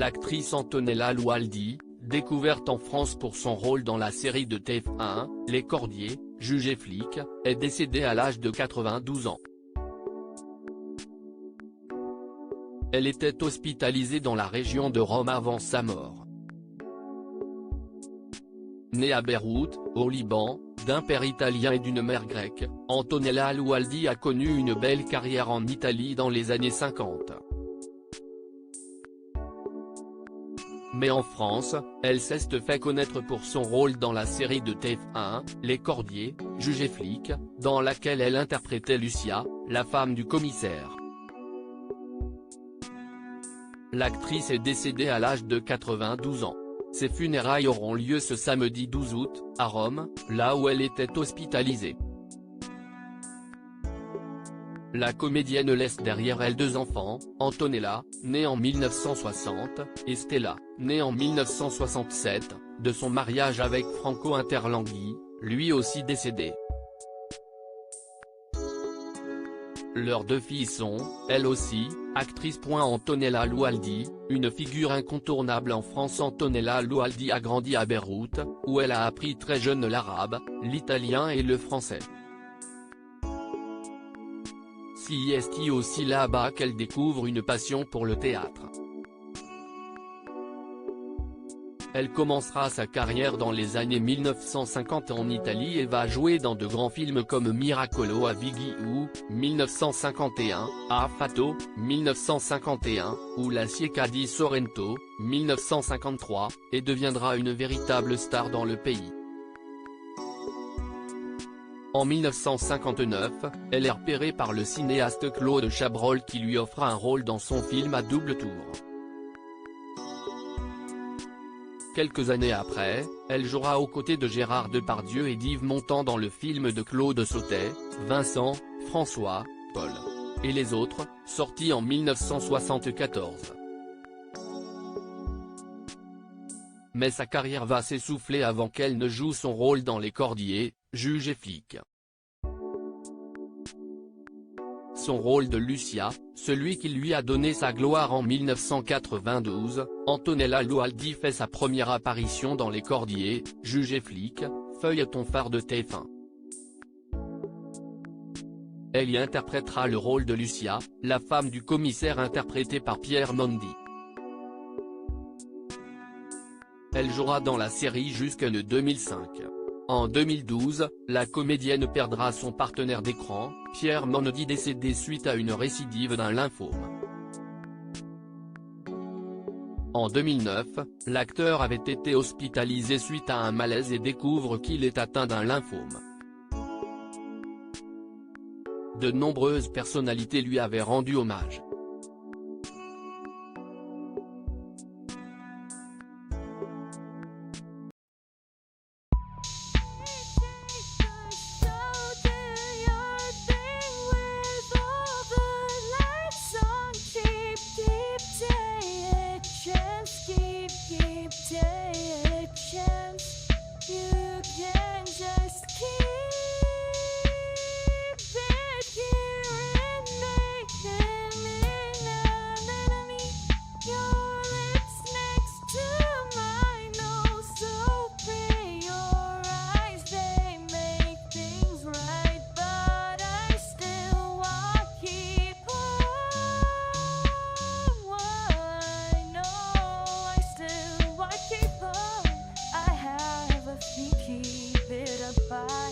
L'actrice Antonella Loaldi, découverte en France pour son rôle dans la série de TF1, Les Cordiers, jugée flic, est décédée à l'âge de 92 ans. Elle était hospitalisée dans la région de Rome avant sa mort. Née à Beyrouth, au Liban, d'un père italien et d'une mère grecque, Antonella Loaldi a connu une belle carrière en Italie dans les années 50. Mais en France, elle s'est fait connaître pour son rôle dans la série de TF1, Les Cordiers, jugée flic, dans laquelle elle interprétait Lucia, la femme du commissaire. L'actrice est décédée à l'âge de 92 ans. Ses funérailles auront lieu ce samedi 12 août, à Rome, là où elle était hospitalisée. La comédienne laisse derrière elle deux enfants, Antonella, née en 1960, et Stella, née en 1967, de son mariage avec Franco Interlenghi, lui aussi décédé. Leurs deux filles sont, elles aussi, actrices. Antonella Loaldi, une figure incontournable en France. Antonella Loaldi a grandi à Beyrouth, où elle a appris très jeune l'arabe, l'italien et le français. C'est aussi là-bas qu'elle découvre une passion pour le théâtre. Elle commencera sa carrière dans les années 1950 en Italie et va jouer dans de grands films comme Miracolo a Vighi ou, 1951, Affatto, 1951, ou La Cieca di Sorrento, 1953, et deviendra une véritable star dans le pays. En 1959, elle est repérée par le cinéaste Claude Chabrol qui lui offre un rôle dans son film à double tour. Quelques années après, elle jouera aux côtés de Gérard Depardieu et d'Yves Montand dans le film de Claude Sautet, Vincent, François, Paul et les autres, sorti en 1974. Mais sa carrière va s'essouffler avant qu'elle ne joue son rôle dans Les Cordiers, jugée flic. Son rôle de Lucia, celui qui lui a donné sa gloire en 1992, Antonella Loaldi fait sa première apparition dans Les Cordiers, jugée flic, feuilleton phare de TF1. Elle y interprétera le rôle de Lucia, la femme du commissaire interprétée par Pierre Mondi. Elle jouera dans la série jusqu'en 2005. En 2012, la comédienne perdra son partenaire d'écran, Pierre Mondi, décédé suite à une récidive d'un lymphome. En 2009, l'acteur avait été hospitalisé suite à un malaise et découvre qu'il est atteint d'un lymphome. De nombreuses personnalités lui avaient rendu hommage. Keep it apart.